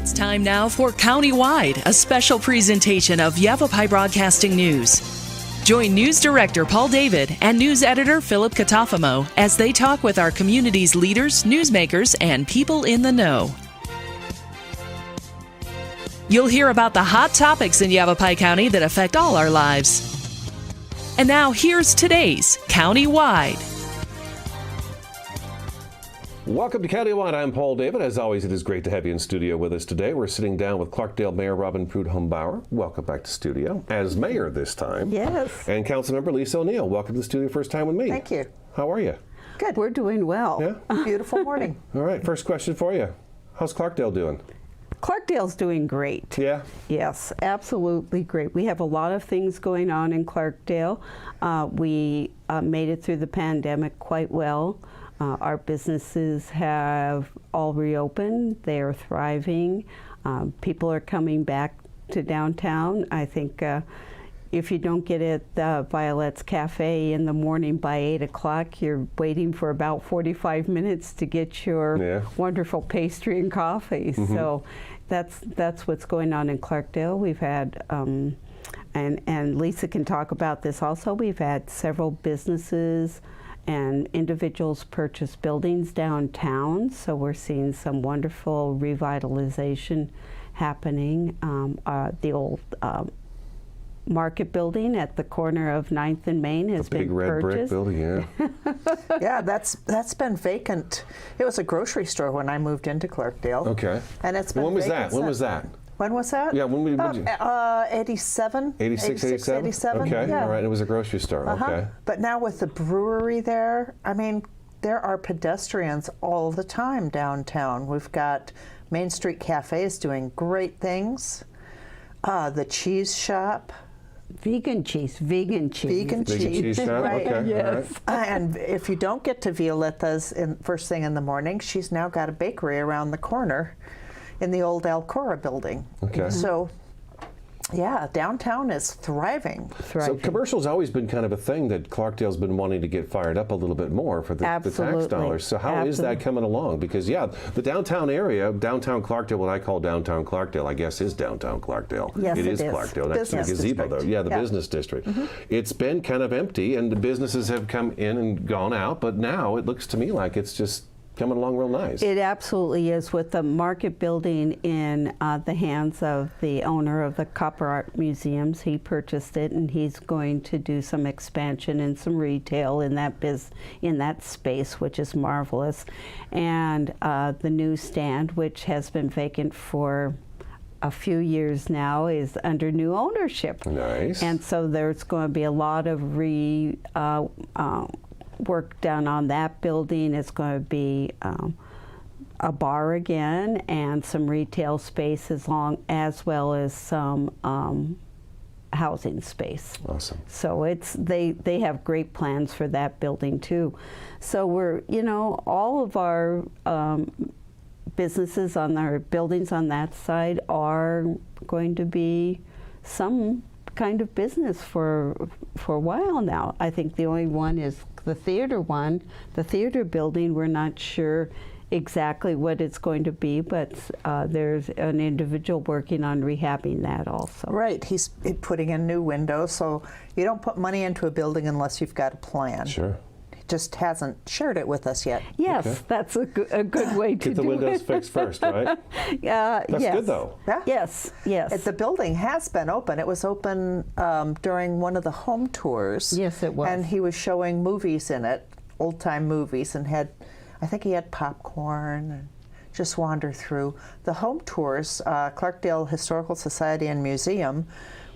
It's time now for Countywide, a special presentation of Yavapai Broadcasting News. Join News Director Paul David and News Editor Philip Catafamo as they talk with our community's leaders, newsmakers, and people in the know. You'll hear about the hot topics in Yavapai County that affect all our lives. And now here's today's Countywide. Welcome to Countywide. I'm Paul David. As always, it is great to have you in studio with us today. We're sitting down with Clarkdale Mayor Robyn Prud'homme-Bauer. Welcome back to studio as mayor this time. Yes. And Councilmember Lisa O'Neill. Welcome to the studio first time with me. Thank you. How are you? Good. We're doing well. Yeah. Beautiful morning. All right. First question for you. How's Clarkdale doing? Clarkdale's doing great. Yeah? Yes, absolutely great. We have a lot of things going on in Clarkdale. We made it through the pandemic quite well. Our businesses have all reopened. They are thriving. People are coming back to downtown. I think if you don't get at Violet's Cafe in the morning by 8 o'clock, you're waiting for about 45 minutes to get your wonderful pastry and coffee. Mm-hmm. So that's what's going on in Clarkdale. We've had, and Lisa can talk about this also, we've had several businesses and individuals purchase buildings downtown, so we're seeing some wonderful revitalization happening. The old market building at the corner of 9th and Main has been purchased. Big red brick building, yeah. Yeah, that's been vacant. It was a grocery store when I moved into Clarkdale. Okay. And it's been When was vacant that? When was that? When was that? Yeah, when did you? 87. 86, 87? Okay, yeah. all right. It was a grocery store, okay. But now with the brewery there, I mean, there are pedestrians all the time downtown. We've got Main Street Cafes doing great things. The cheese shop. Vegan cheese. Vegan cheese shop, right. Okay, yes. all right. And if you don't get to Violetta's first thing in the morning, she's now got a bakery around the corner in the old Alcora building. Okay. So, yeah, downtown is thriving. So commercial's always been kind of a thing that Clarkdale's been wanting to get fired up a little bit more for the tax dollars. So how is that coming along? Because, yeah, the downtown area, downtown Clarkdale, what I call downtown Clarkdale, I guess is downtown Clarkdale. Yes, it is. Clarkdale, next to the gazebo, though. Yeah, the business district. Mm-hmm. It's been kind of empty, and the businesses have come in and gone out, but now it looks to me like it's just coming along real nice. It absolutely is, with the market building in the hands of the owner of the Copper Art Museums. He purchased it, and he's going to do some expansion and some retail in that space, which is marvelous. And the newsstand, which has been vacant for a few years now, is under new ownership. Nice. And so there's going to be a lot of work done on that building. It's going to be a bar again and some retail space, as well as some housing space. Awesome. So they have great plans for that building too. So we're, all of our businesses on our buildings on that side are going to be some kind of business for a while now. I think the only one is the theater building. We're not sure exactly what it's going to be, but there's an individual working on rehabbing that also. Right, he's putting in new windows, so you don't put money into a building unless you've got a plan. Sure. Just hasn't shared it with us yet. Yes, okay. That's a good way to do it. Get the windows fixed first, right? That's good, though. Yeah. Yes. The building has been open. It was open during one of the home tours. Yes, it was. And he was showing movies in it, old-time movies, and I think he had popcorn and just wander through. The home tours, Clarkdale Historical Society and Museum,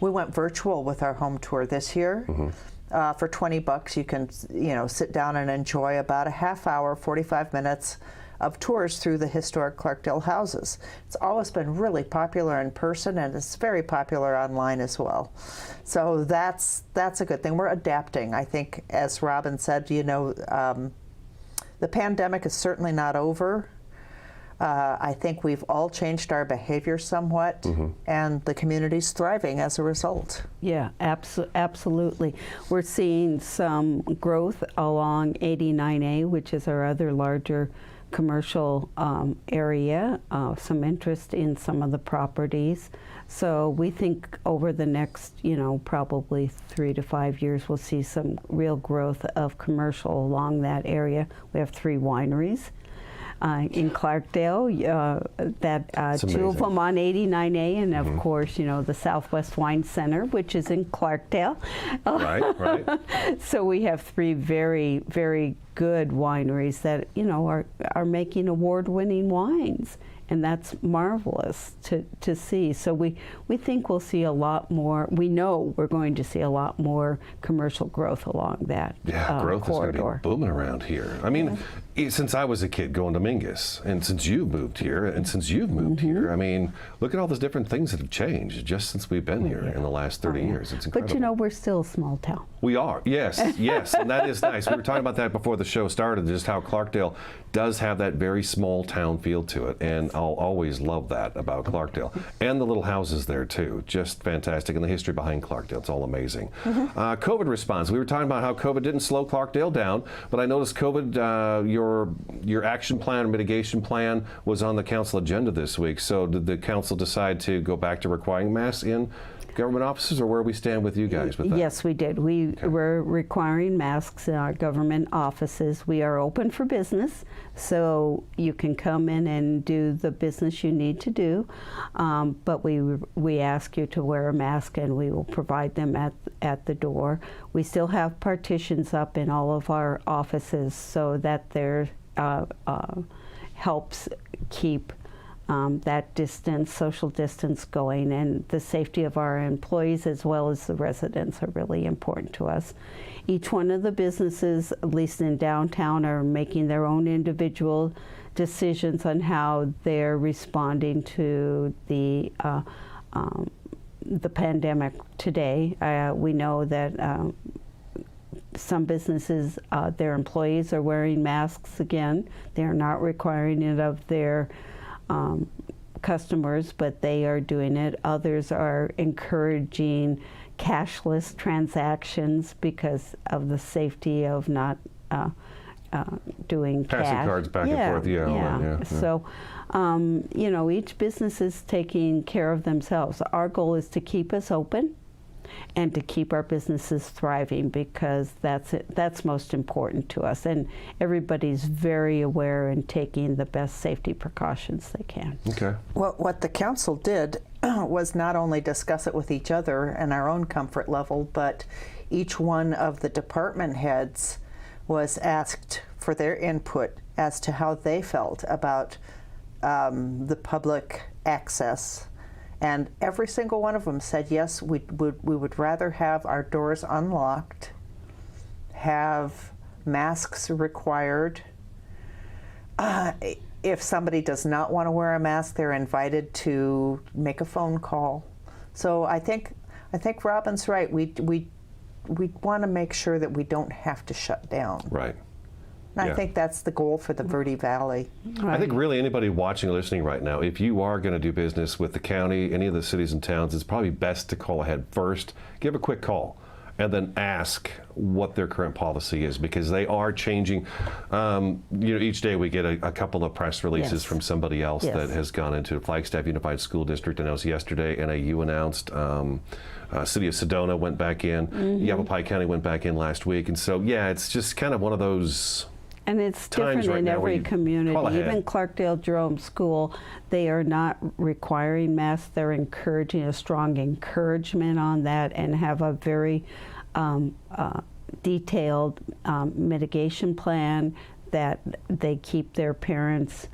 we went virtual with our home tour this year. Mm-hmm. For $20, you can, sit down and enjoy about a half hour, 45 minutes of tours through the historic Clarkdale houses. It's always been really popular in person, and it's very popular online as well. So that's a good thing. We're adapting. I think, as Robyn said, the pandemic is certainly not over. I think we've all changed our behavior somewhat, and the community's thriving as a result. Yeah, absolutely. We're seeing some growth along 89A, which is our other larger commercial area, some interest in some of the properties. So we think over the next, probably 3 to 5 years, we'll see some real growth of commercial along that area. We have 3 wineries. In Clarkdale, two of them on 89A, and of course, the Southwest Wine Center, which is in Clarkdale. Right. So we have 3 very, very good wineries that are making award-winning wines, and that's marvelous to see. So we think we'll see a lot more. We know we're going to see a lot more commercial growth along that growth corridor. is going to be booming around here. I mean, since I was a kid going to Mingus, and since you've moved here, and since you've moved here, I mean, look at all those different things that have changed just since we've been here in the last 30 years. It's incredible. But we're still a small town. We are, yes, and that is nice. We were talking about that before the show started, just how Clarkdale does have that very small town feel to it, and I'll always love that about Clarkdale. And the little houses there too, just fantastic, and the history behind Clarkdale, it's all amazing. COVID response, we were talking about how COVID didn't slow Clarkdale down, but I noticed COVID, your action plan or mitigation plan was on the council agenda this week, so did the council decide to go back to requiring masks in government offices, or where we stand with you guys with that? Yes, we did. We were requiring masks in our government offices. We are open for business, so you can come in and do the business you need to do, but we ask you to wear a mask, and we will provide them at the door. We still have partitions up in all of our offices so that there helps keep that distance, social distance going, and the safety of our employees as well as the residents are really important to us. Each one of the businesses, at least in downtown, are making their own individual decisions on how they're responding to the pandemic today. We know that some businesses, their employees are wearing masks again. They're not requiring it of their customers, but they are doing it. Others are encouraging cashless transactions because of the safety of not doing passing cash. Cards back and forth. So, each business is taking care of themselves. Our goal is to keep us open and to keep our businesses thriving, because that's most important to us, and everybody's very aware and taking the best safety precautions they can. Okay. Well, what the council did was not only discuss it with each other and our own comfort level, but each one of the department heads was asked for their input as to how they felt about the public access. And every single one of them said, yes, we would rather have our doors unlocked, have masks required. If somebody does not want to wear a mask, they're invited to make a phone call. So I think Robyn's right. We want to make sure that we don't have to shut down. Right. And I think that's the goal for the Verde Valley. I think really anybody watching or listening right now, if you are going to do business with the county, any of the cities and towns, it's probably best to call ahead first, give a quick call, and then ask what their current policy is, because they are changing. Each day we get a couple of press releases from somebody else that has gone into Flagstaff Unified School District announced yesterday, NAU announced. City of Sedona went back in. Yavapai County went back in last week, and so it's just kind of one of those. And it's different in every community. Even Clarkdale Jerome School, they are not requiring masks. They're encouraging a strong encouragement on that, and have a very detailed mitigation plan that they keep their parents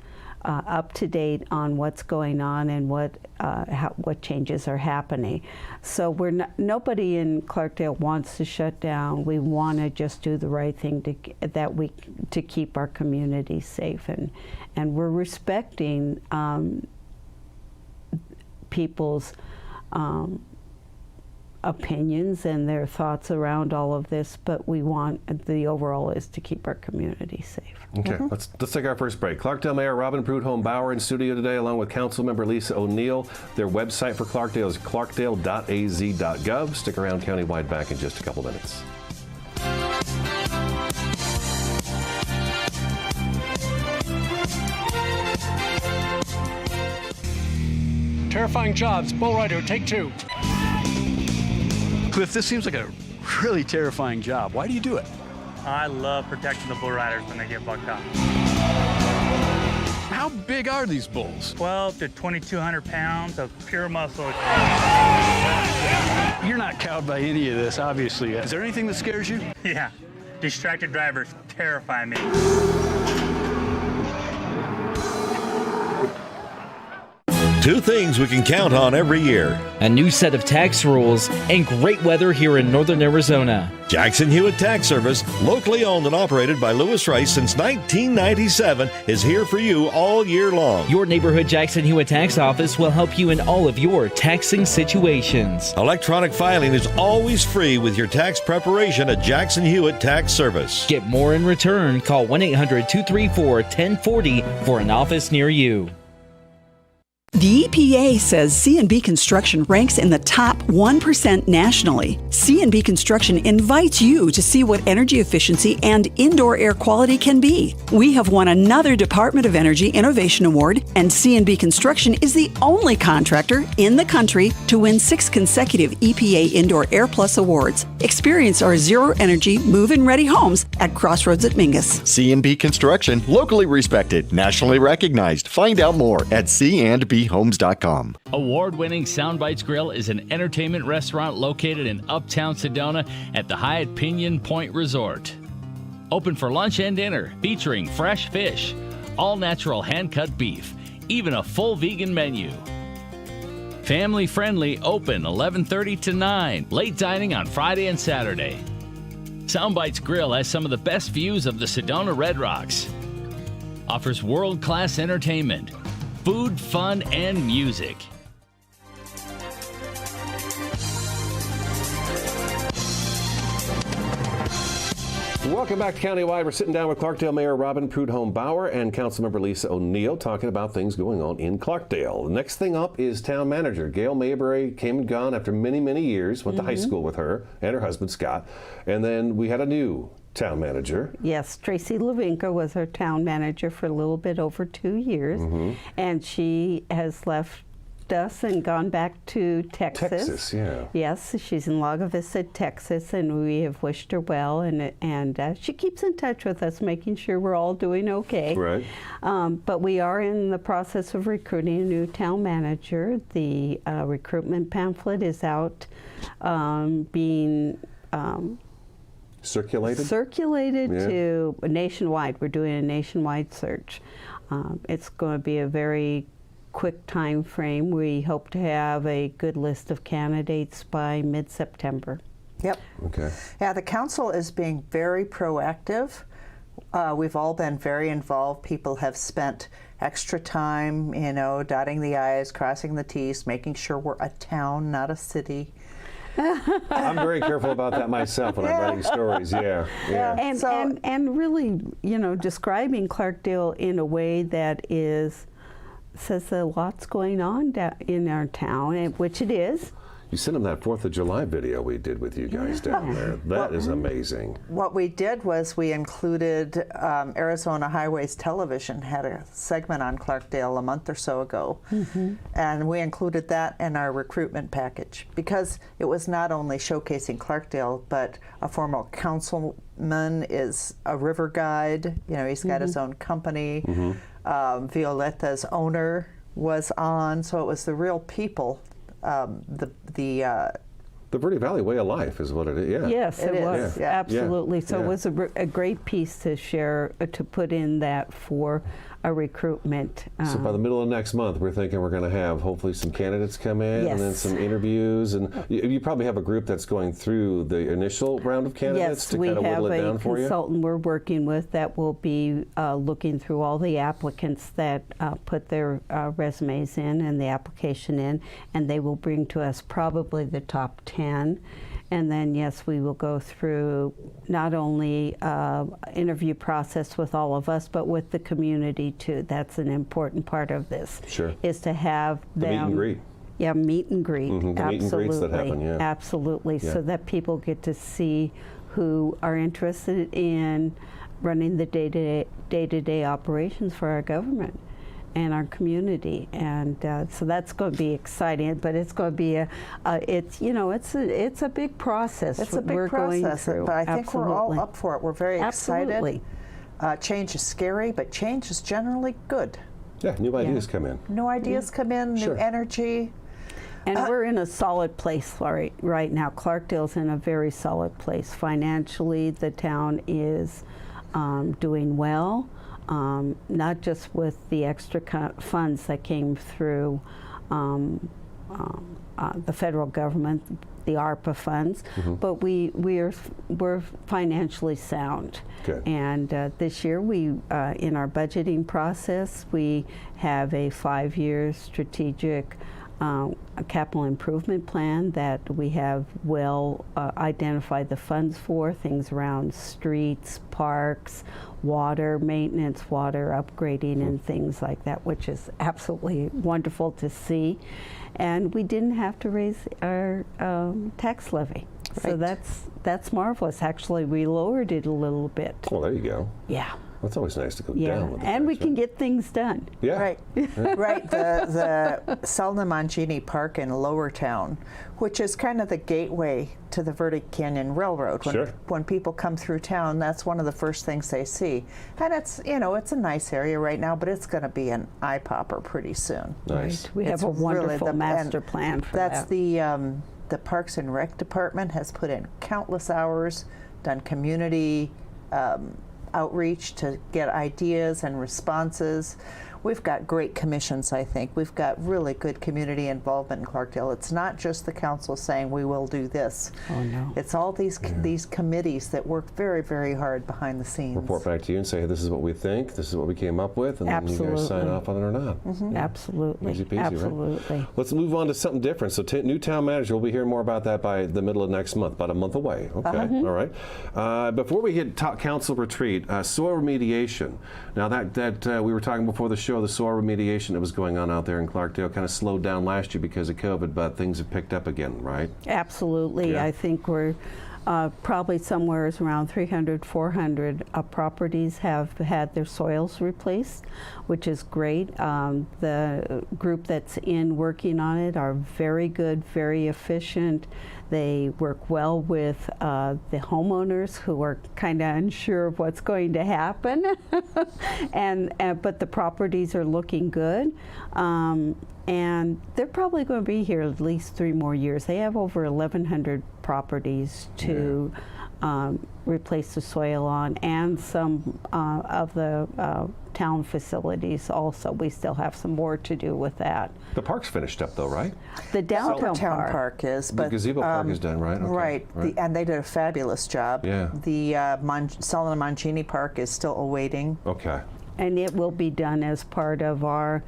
up to date on what's going on and what changes are happening. So nobody in Clarkdale wants to shut down. We want to just do the right thing to keep our community safe, and we're respecting people's opinions and their thoughts around all of this, but the overall is to keep our community safe. Okay, let's take our first break. Clarkdale Mayor Robyn Prud'homme-Bauer in studio today, along with Councilmember Lisa O'Neill. Their website for Clarkdale is clarkdale.az.gov. Stick around, countywide, back in just a couple minutes. terrifying jobs. Bull Rider, take 2. Cliff, this seems like a really terrifying job. Why do you do it? I love protecting the bull riders when they get bucked up. How big are these bulls? 12 to 2,200 pounds of pure muscle. You're not cowed by any of this, obviously. Is there anything that scares you? Yeah, distracted drivers terrify me. Two things we can count on every year. A new set of tax rules and great weather here in northern Arizona. Jackson Hewitt Tax Service, locally owned and operated by Lewis Rice since 1997, is here for you all year long. Your neighborhood Jackson Hewitt Tax Office will help you in all of your taxing situations. Electronic filing is always free with your tax preparation at Jackson Hewitt Tax Service. Get more in return. Call 1-800-234-1040 for an office near you. The EPA says CNB Construction ranks in the top 1% nationally. CNB Construction invites you to see what energy efficiency and indoor air quality can be. We have won another Department of Energy Innovation Award, and CNB Construction is the only contractor in the country to win 6 consecutive EPA Indoor Air Plus awards. Experience our zero-energy, move-in ready homes at Crossroads at Mingus. CNB Construction, locally respected, nationally recognized. Find out more at cnbhomes.com. Award-winning Soundbites Grill is an entertainment restaurant located in Uptown Sedona at the Hyatt Pinion Point Resort. Open for lunch and dinner, featuring fresh fish, all-natural hand-cut beef, even a full vegan menu. Family-friendly, open 11:30 to 9, late dining on Friday and Saturday. Soundbites Grill has some of the best views of the Sedona Red Rocks. Offers world-class entertainment, food, fun, and music. Welcome back to Countywide. We're sitting down with Clarkdale Mayor Robyn Prud'homme-Bauer and Councilmember Lisa O'Neill talking about things going on in Clarkdale. Next thing up is Town Manager. Gail Mayberry came and gone after many, many years. Went to high school with her and her husband, Scott. And then we had a new Town Manager. Yes, Tracy Levinka was our Town Manager for a little bit over 2 years. And she has left us and gone back to Texas. Texas, yeah. Yes, she's in Lago Vista, Texas, and we have wished her well. And she keeps in touch with us, making sure we're all doing okay. Right. But we are in the process of recruiting a new Town Manager. The recruitment pamphlet is out, being circulated to nationwide. We're doing a nationwide search. It's going to be a very quick time frame. We hope to have a good list of candidates by mid-September. Yep. Okay. Yeah, the council is being very proactive. We've all been very involved. People have spent extra time, you know, dotting the I's, crossing the T's, making sure we're a town, not a city. I'm very careful about that myself when I'm writing stories. And really, you know, describing Clarkdale in a way that says a lot's going on in our town, which it is. You sent them that 4th of July video we did with you guys down there. That is amazing. What we did was we included Arizona Highways Television had a segment on Clarkdale a month or so ago. And we included that in our recruitment package because it was not only showcasing Clarkdale, but a former councilman is a river guide. You know, he's got his own company. Violetta's owner was on, so it was the real people. The Verde Valley way of life is what it is. Yes, it was. Yeah. Absolutely. So it was a great piece to share, to put in that for a recruitment. So by the middle of next month, we're thinking we're going to have hopefully some candidates come in and then some interviews. And you probably have a group that's going through the initial round of candidates to kind of whittle it down for you? Yes, we have a consultant we're working with that will be looking through all the applicants that put their resumes in and the application in, and they will bring to us probably the top 10. And then, yes, we will go through not only interview process with all of us, but with the community too. That's an important part of this. Sure. Is to have them. Meet and greet. Yeah, meet and greet. The absolutely. meet and greets that happen, Absolutely. So that people get to see who are interested in running the day-to-day operations for our government. and our community, and so that's going to be exciting. But it's going to be it's a big process. It's a big process, but I think we're all up for it. We're very excited. Change is scary, but change is generally good. Yeah, new ideas come in. New ideas come in, new energy. And we're in a solid place right now. Clarkdale's in a very solid place. Financially, the town is doing well, not just with the extra funds that came through the federal government, the ARPA funds, but we're financially sound. Good. And this year, we in our budgeting process, we have a 5-year strategic a capital improvement plan that we have identified the funds for, things around streets, parks, water maintenance, water upgrading, and things like that, which is absolutely wonderful to see. And we didn't have to raise our tax levy. Right. So that's marvelous. Actually, we lowered it a little bit. Well, there you go. Yeah. That's always nice to go down with and we can get things done. Yeah. Right. Right. The Selna-Mangini Park in Lower Town, which is kind of the gateway to the Verde Canyon Railroad. When people come through town, that's one of the first things they see. And it's a nice area right now, but it's going to be an eye popper pretty soon. Nice. Right. We have a wonderful master plan for that. That's the Parks and Rec Department has put in countless hours, done community outreach to get ideas and responses. We've got great commissions, I think. We've got really good community involvement in Clarkdale. It's not just the council saying we will do this. Oh, no. It's all these committees that work very, very hard behind the scenes. Report back to you and say, hey, this is what we think, this is what we came up with, and then you guys sign off on it or not. Absolutely. Easy peasy, absolutely. Right? Let's move on to something different. So new town manager, we'll be hearing more about that by the middle of next month, about a month away. Okay, all right. Before we hit council retreat, soil remediation. Now that we were talking before the show, the soil remediation that was going on out there in Clarkdale kind of slowed down last year because of COVID, but things have picked up again, right? Absolutely. Yeah. I think we're probably somewhere around 300, 400 properties have had their soils replaced, which is great. The group that's working on it are very good, very efficient. They work well with the homeowners who are kind of unsure of what's going to happen, but the properties are looking good. And they're probably going to be here at least 3 more years. They have over 1,100 properties to replace the soil on, and some of the town facilities also. We still have some more to do with that. The park's finished up though, right? The downtown park is, but the gazebo park is done, right? Okay. Right. And they did a fabulous job. Yeah. The Selna-Mangini Park is still awaiting. Okay. And it will be done as part of our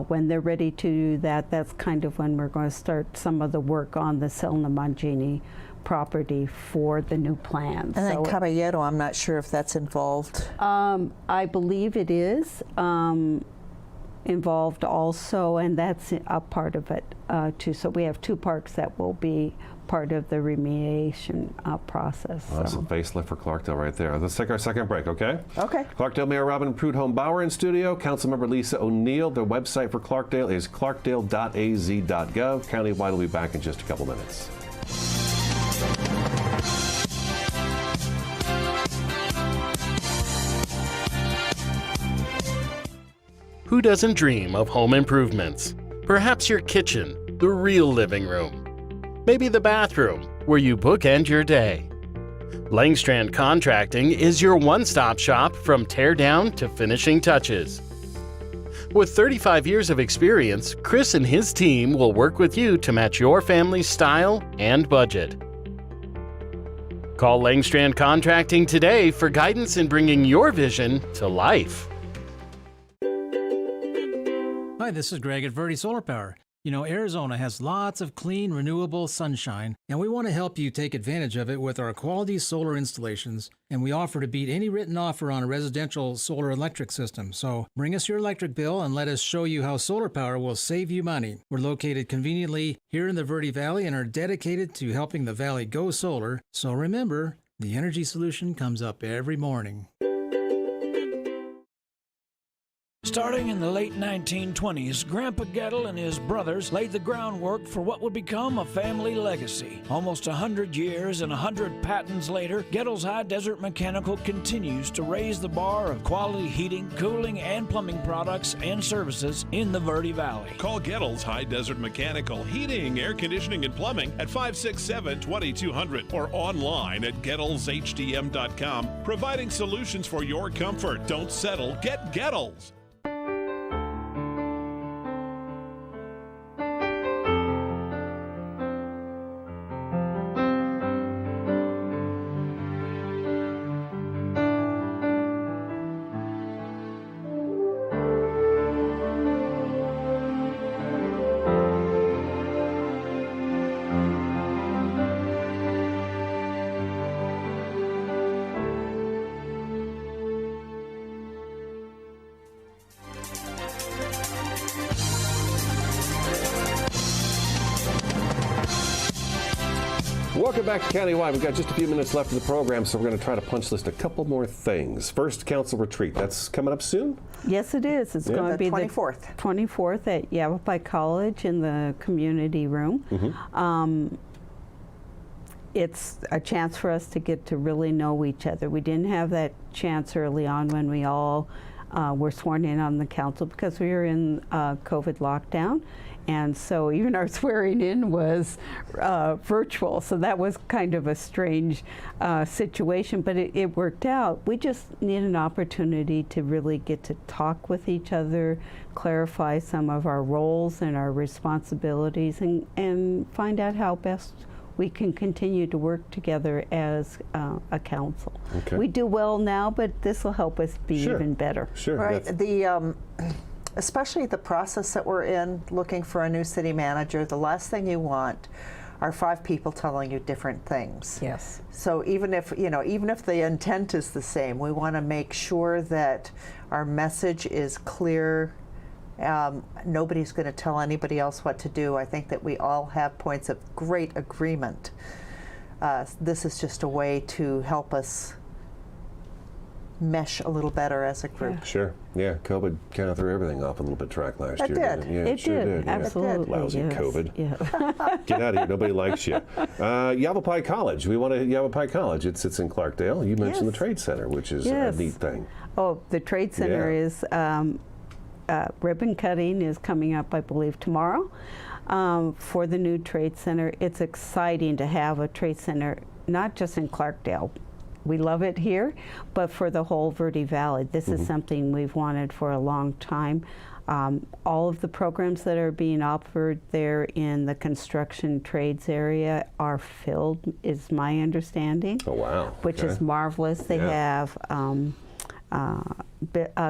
when they're ready to do that. That's kind of when we're going to start some of the work on the Selna-Mangini property for the new plans. And then Caballero, I'm not sure if that's involved. I believe it is involved also, and that's a part of it too. So we have 2 parks that will be part of the remediation process. Well, that's a facelift for Clarkdale right there. Let's take our second break, okay? Okay. Clarkdale Mayor Robyn Prud'homme-Bauer in studio. Councilmember Lisa O'Neill. Their website for Clarkdale is clarkdale.az.gov. Countywide will be back in just a couple minutes. Who doesn't dream of home improvements? Perhaps your kitchen, the real living room. Maybe the bathroom, where you bookend your day. Langstrand Contracting is your one-stop shop from tear down to finishing touches. With 35 years of experience, Chris and his team will work with you to match your family's style and budget. Call Langstrand Contracting today for guidance in bringing your vision to life. Hi, this is Greg at Verde Solar Power. You know, Arizona has lots of clean, renewable sunshine, and we want to help you take advantage of it with our quality solar installations, and we offer to beat any written offer on a residential solar electric system. So bring us your electric bill and let us show you how solar power will save you money. We're located conveniently here in the Verde Valley and are dedicated to helping the valley go solar. So remember, the energy solution comes up every morning. Starting in the late 1920s, Grandpa Kettles and his brothers laid the groundwork for what would become a family legacy. Almost 100 years and 100 patents later, Kettles High Desert Mechanical continues to raise the bar of quality heating, cooling, and plumbing products and services in the Verde Valley. Call Kettles High Desert Mechanical Heating, Air Conditioning, and Plumbing at 567-2200 or online at KettlesHDM.com, providing solutions for your comfort. Don't settle, get Kettles. Welcome back to Countywide. We've got just a few minutes left of the program, so we're going to try to punch list a couple more things. First, council retreat. That's coming up soon? Yes, it is. It's going to be 24th. the 24th at Yavapai College in the community room. Mm-hmm. It's a chance for us to get to really know each other. We didn't have that chance early on when we all were sworn in on the council because we were in COVID lockdown. And so even our swearing in was virtual, so that was kind of a strange situation, but it worked out. We just need an opportunity to really get to talk with each other, clarify some of our roles and our responsibilities, and find out how best we can continue to work together as a council. Okay. We do well now, but this will help us be even better. Sure. Right. The especially the process that we're in, looking for a new city manager, the last thing you want are 5 people telling you different things. Yes. So even if the intent is the same, we want to make sure that our message is clear. Nobody's going to tell anybody else what to do. I think that we all have points of great agreement. This is just a way to help us mesh a little better as a group. Yeah. Sure. Yeah, COVID kind of threw everything off a little bit track last year. Did. Yeah, It did. Absolutely. Lousy yes. COVID. Yeah. Get out of here. Nobody likes you. Yavapai College. We want to Yavapai College. It sits in Clarkdale. You mentioned the Trade Center, which is a neat thing. Oh, the Trade Center is ribbon cutting is coming up, I believe, tomorrow for the new Trade Center. It's exciting to have a Trade Center, not just in Clarkdale. We love it here, but for the whole Verde Valley. This is something we've wanted for a long time. All of the programs that are being offered there in the construction trades area are filled, is my understanding. Oh, wow. Which is marvelous. They have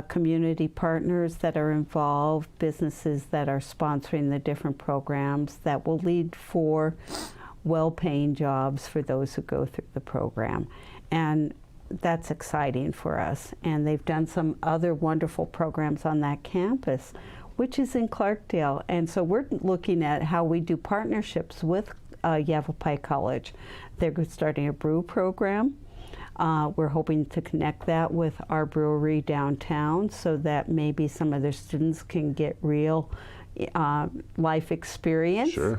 community partners that are involved, businesses that are sponsoring the different programs that will lead for well-paying jobs for those who go through the program. And that's exciting for us. And they've done some other wonderful programs on that campus, which is in Clarkdale. And so we're looking at how we do partnerships with Yavapai College. They're starting a brew program. We're hoping to connect that with our brewery downtown so that maybe some of their students can get real life experience. Sure.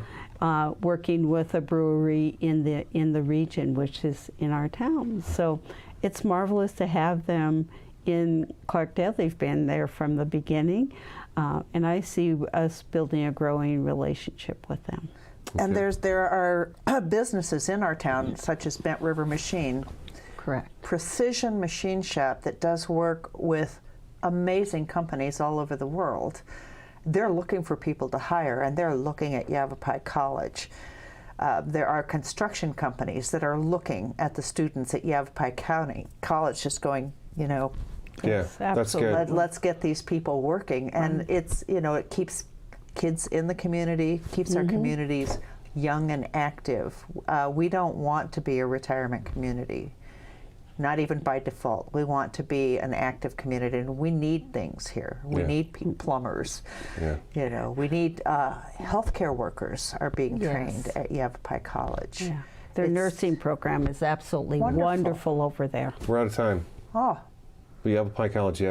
Working with a brewery in the region, which is in our town. So it's marvelous to have them in Clarkdale. They've been there from the beginning, and I see us building a growing relationship with them. Okay. And there are businesses in our town, such as Bent River Machine. Correct. Precision Machine Shop that does work with amazing companies all over the world. They're looking for people to hire, and they're looking at Yavapai College. There are construction companies that are looking at the students at Yavapai County College, just going, that's good. Let's get these people working, and it's it keeps kids in the community, keeps our communities young and active. We don't want to be a retirement community. Not even by default. We want to be an active community, and we need things here. We need plumbers. Yeah. We need healthcare workers are being trained at Yavapai College. Yeah. Their nursing program is absolutely wonderful over there. We're out of time. Oh. Yavapai College,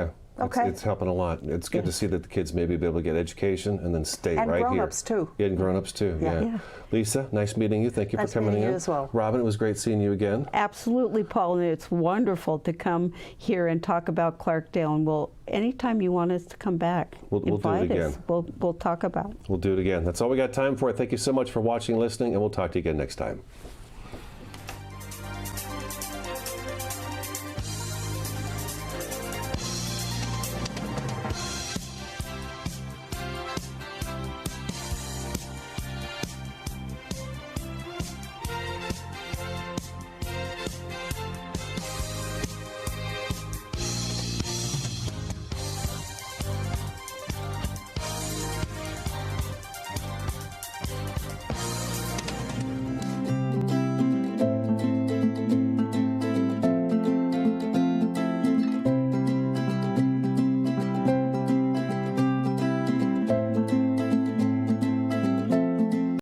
Okay. It's helping a lot. It's good to see that the kids maybe be able to get education and then stay and right here. grown-ups too. Yeah, and grown-ups too. Yeah. Lisa, nice meeting you. Thank you for coming in. Nice meeting you as well. Robyn, it was great seeing you again. Absolutely, Paul, and it's wonderful to come here and talk about Clarkdale. And anytime you want us to come back, we'll do it again. We'll talk about it. We'll do it again. That's all we got time for. Thank you so much for watching, listening, and we'll talk to you again next time.